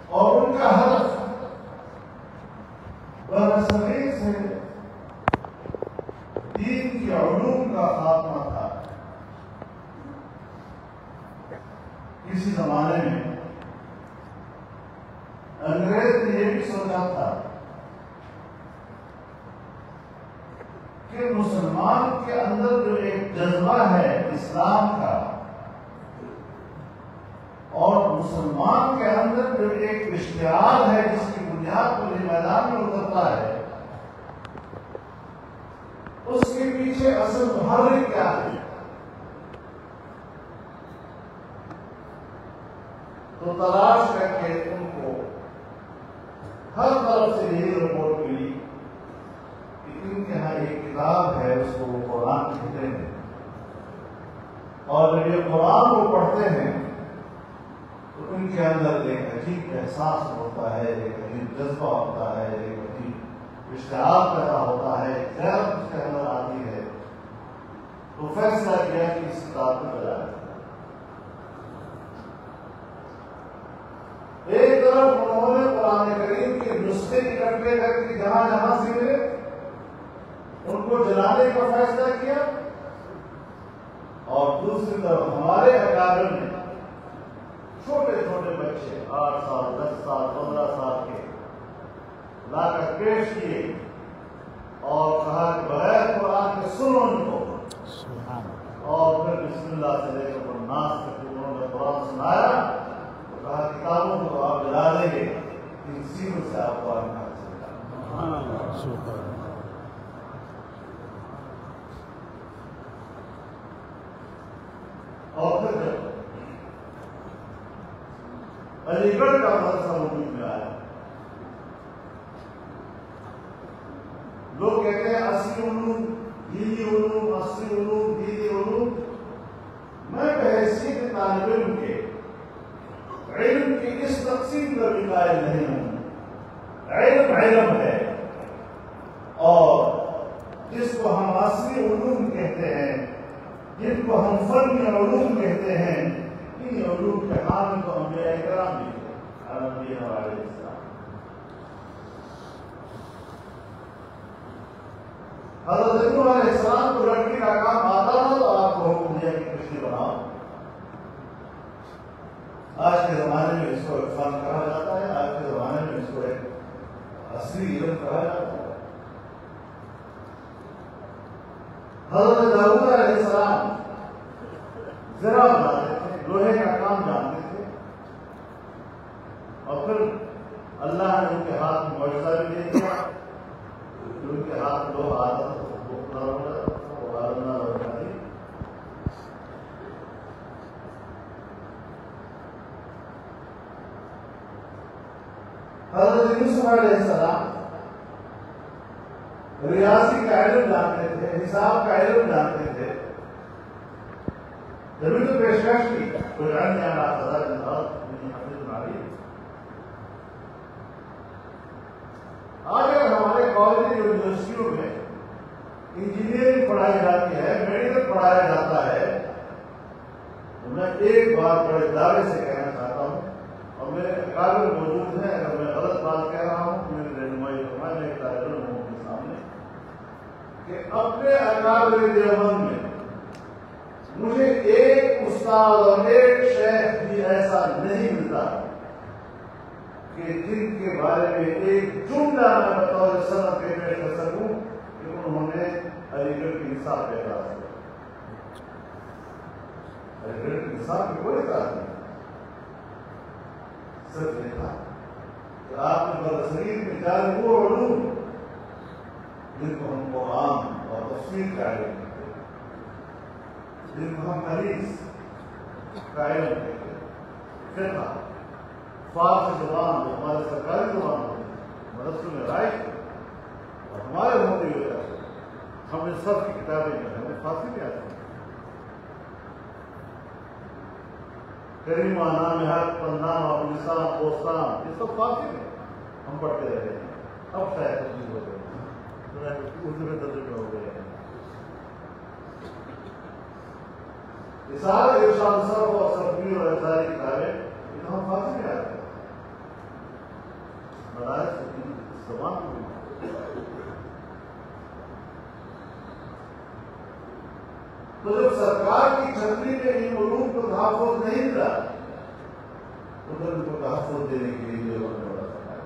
اور ان کا ہدف برصغیر سے دین کے علوم کا خاتمہ تھا۔ کسی زمانے میں انگریز نے یہ بھی سوچا تھا کہ مسلمان کے اندر جو ایک جذبہ ہے اسلام کا، اور مسلمان کے اندر جو ایک اشتعال ہے جس کی بنیاد پر یہ میدان میں اترتا ہے، اس کے پیچھے اصل محرک کیا ہے؟ تو تلاش کر کے ان کو ہر طرف سے یہی رپورٹ ملی کہ ان کے یہاں ایک کتاب ہے، اس کو وہ قرآن کہتے ہیں، اور جب یہ قرآن کو پڑھتے ہیں تو ان کے اندر ایک عجیب احساس ہوتا ہے، ایک عجیب جذبہ ہوتا ہے، ایک عجیب اشتعال پیدا ہوتا ہے، غیرت اس کے اندر آتی ہے۔ تو فیصلہ کیا کہ اس کتاب کو بجایا۔ ایک طرف انہوں نے قرآن کریم کے نسخے اکٹھے کر کے جہاں جہاں سے ملے ان کو جلانے کا فیصلہ کیا، اور دوسری طرف ہمارے اکابر نے چھوٹے چھوٹے بچے 8 سال 10 سال 15 سال کے لا کر پیش کیے اور کہا کہ بغیر قرآن کے سنو ان کو، اور پھر بسم اللہ سے لے کر ناس تک انہوں نے قرآن سنایا، تو کہا کتابوں کو آپ جلا دیں گے، ان سینوں سے آپ کو آگے اور پھر جب علی گڑھ کا مدرسہ وجود میں آیا، لوگ کہتے ہیں اصلی علوم دینی علوم، اصلی علوم دینی علوم۔ میں بحیثیت طالب علم کے علم کی اس تقسیم کا بھی قائل نہیں ہوں۔ علم علم ہے، اور جس کو ہم اصلی علوم کہتے ہیں، جن کو ہم فنی علوم کہتے ہیں، ان علوم کے حامل تو انبیاء کرام بھی تھے، انبیاء علیہ السلام۔ حضرت نوح علیہ السلام کو لڑکی کا کام آتا تھا تو آپ کو حکم دیا کہ کشتی بناؤ۔ آج کے زمانے میں اس کو فن کہا جاتا ہے، آج کے زمانے میں اس کو ایک اصلی علم کہا جاتا ہے۔ حضرت داؤد علیہ السلام زرا بناتے تھے، لوہے کا کام جانتے تھے، اور پھر اللہ نے ان کے ہاتھ میں معجزہ بھی دے دیا، ان کے ہاتھ میں لوہا آتا تھا تو وہ نرم ہو جاتا تھا، وہ نرم ہو جاتی۔ حضرت یوسف علیہ السلام ریاضی کا علم جانتے تھے، حساب کا علم جانتے تھے، جبھی تو پیشکش کی قرآن نے اللہ تعالیٰ نے آج اگر ہمارے کالج یونیورسٹیوں میں انجینئرنگ پڑھائی جاتی ہے، میڈیکل پڑھایا جاتا ہے، تو میں ایک بات بڑے دعوے سے کہنا چاہتا ہوں، اور میرے اکابر موجود ہیں، اگر میں غلط بات کہہ رہا ہوں تو میری رہنمائی فرمائیں، میں ایک طالب علم ہوں کے سامنے، کہ اپنے اکابر دیوبند میں مجھے ایک استاد اور ایک شیخ بھی ایسا نہیں ملتا کہ جن کے بارے میں ایک جملہ میں بطور سند کے پیش کر سکوں کہ انہوں نے علی گڑھ کی نصاب پہ اعتراض کیا۔ علی گڑھ کی نصاب پہ کوئی اعتراض نہیں، صرف یہ تھا کہ آپ نے برصغیر میں جاری وہ علوم جن کو ہم قرآن اور تفسیر کا علم کہتے ہیں، جن کو ہم حدیث کا علم کہتے ہیں، فقہ، فارسی زبان جو ہمارے سرکاری زبان ہوتی ہے، مدرسوں میں رائج اور ہمارے ہوتے ہوئے ہم نے سب کی کتابیں جو ہیں ہمیں فارسی میں آتی ہیں۔ کریمہ، نامحق، پندامہ، نساء، پوستان، یہ سب فارسی میں ہم پڑھتے رہے ہیں۔ اب شاید تبدیل ہو گئے ہیں، اردو میں ترجمے ہو گئے ہیں۔ یہ سارے ارشاد صرف اور صرفی اور افزاری کتابیں یہ تو ہم فارسی میں آتے ہیں۔ تو جب سرکار کی چھتری میں ان علوم کو تحفظ نہیں ملا ادھر ان کو تحفظ دینے کے لیے ضرورت پڑا سکتا ہے۔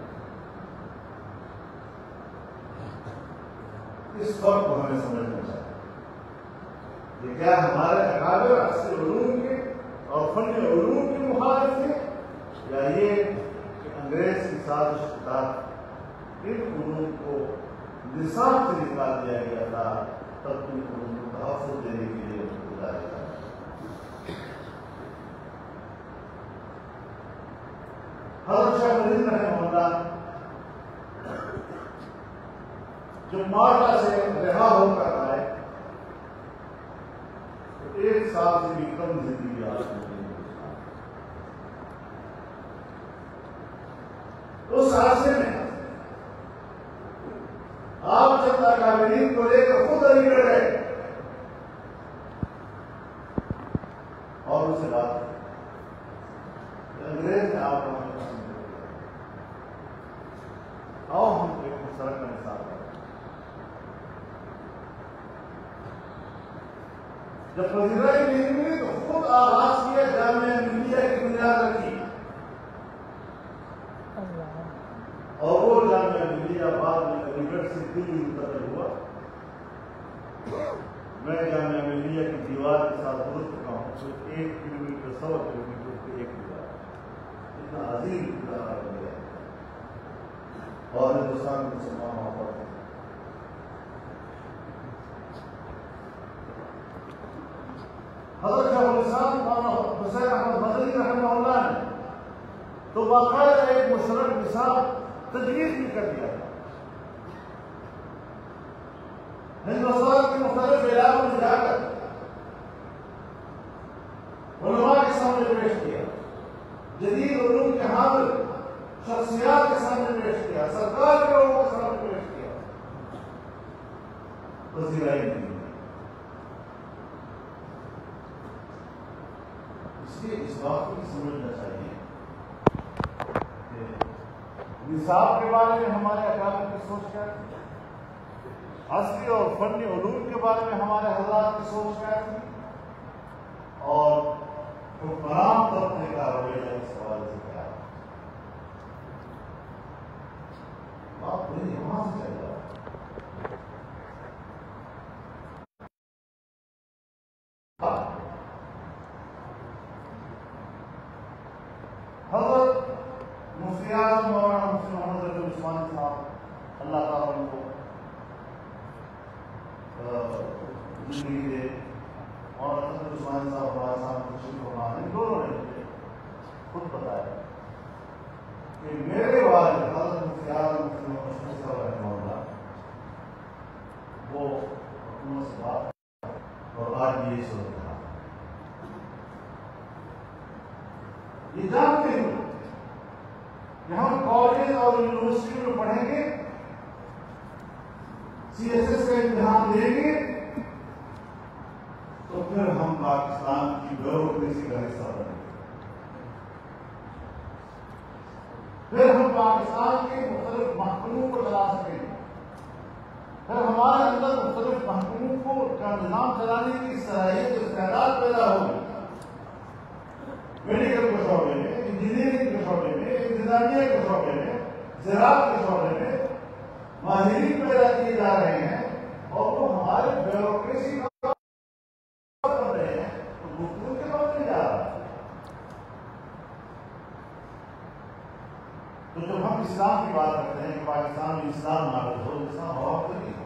اس فرق کو ہمیں سمجھنا چاہیے یہ کیا ہمارے اکابر اصل علوم کے اور فن علوم کے مخالف تھے یا یہ کہ انگریز کی سازش کے تحت ان علوم کو نصاب سے نکال دیا گیا تھا تب ان علوم کو تحفظ دینے کے لیے گزارا جاتا ہے۔ حضرت شاہ مدین رحمہ اللہ جب مالٹا سے رہا ہو کر آئے تو 1 سال سے بھی کم زندگی آپ نے اس عرصے میں آپ چند اکابرین کو لے کر خود علی گڑھ گئے اور اسے بات انگریز نے آپ کو ہمیں پسند کر دیا، آؤ ہم ایک مشترک کا مثال کریں۔ جب وزیرہ نہیں ملی تو خود آغاز کیا جامعہ ملیہ کی بنیاد رکھی اور وہ جامعہ ملیہ بعد میں علی گڑھ سے دلی منتقل ہوا۔ میں جامعہ ملیہ کی دیوار کے ساتھ گزر چکا ہوں جو 1 کلومیٹر 100 کلومیٹر کی ایک دیوار اتنا عظیم ادارہ بن گیا اور ہندوستان میں مسلمان وہاں پر ہیں۔ حضرت شاہ الاسلام مولانا حسین احمد مدنی رحمہ اللہ نے تو باقاعدہ ایک مشترک نصاب تجویز بھی کر دیا تھا۔ ہندوستان کے مختلف علاقوں میں جا کر علماء کے سامنے پیش کیا، جدید علوم کے حامل شخصیات کے سامنے پیش کیا، سرکار کے لوگوں کے سامنے پیش کیا، وزیرائی نہیں۔ اس لیے اس بات کو بھی سمجھنا چاہیے کہ نصاب کے بارے میں ہمارے اکابر کی سوچ کیا تھی، عصری اور فنی علوم کے بارے میں ہمارے حضرات کی سوچ کیا تھی، اور حکمران طبقے کا رویہ اس حوالے سے کیا ہے۔ بات پوری وہاں سے چل رہا ہے۔ حضرت مفتی اعظم مولانا مفتی محمد رفیع عثمانی صاحب اللہ تعالیٰ ان کو زندگی دے، اور حضرت عثمانی صاحب ہمارے سامنے تشریف فرما ہیں، دونوں نے مجھے خود بتایا کہ میرے والد حضرت مفتی اعظم مفتی محمد صاحب رحمہ اللہ وہ حکومت سے بات اور آج بھی یہ صورت ہے۔ یہ جانتے ہیں کہ ہم کالج اور یونیورسٹی میں پڑھیں گے، CSS کا امتحان دیں گے تو پھر ہم پاکستان کی بیوروکریسی کا حصہ بنیں گے، پھر ہم پاکستان کے مختلف محکموں کو چلا سکیں گے، پھر ہمارے اندر مختلف محکموں کو کا نظام چلانے کی صلاحیت استعداد پیدا ہوگی۔ میڈیکل کے شعبے میں، انجینئرنگ کے شعبے میں، انتظامیہ کے شعبے میں، زراعت کے شعبے میں ماہرین پیدا کیے جا رہے ہیں اور وہ ہمارے بیوروکریسی کا بن رہے ہیں تو گفتگو کے بعد نہیں جا رہا۔ تو جب ہم اسلام کی بات کرتے ہیں کہ پاکستان میں اسلام نافذ ہو، اسلام ہوا تو نہیں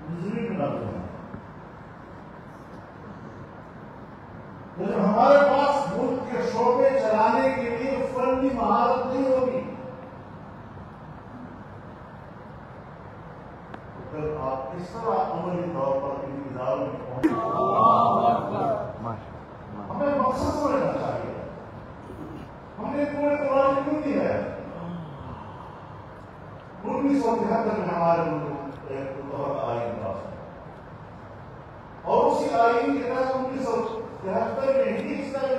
نظری میں نافذ ہونا۔ جب ہمارے پاس ملک کے شعبے چلانے کے لیے فنی مہارت نہیں ہوگی تو پھر آپ کس طرح عملی طور پر ان اداروں میں پہنچیں؟ ہمیں مقصد سمجھنا چاہیے۔ ہم نے پورے قرآن کیوں دی ہے؟ 1973 میں ہمارے ملک ایک متحرک آئین پاس ہوا اور اسی آئین کے تحت 1973 میں ہی اس طرح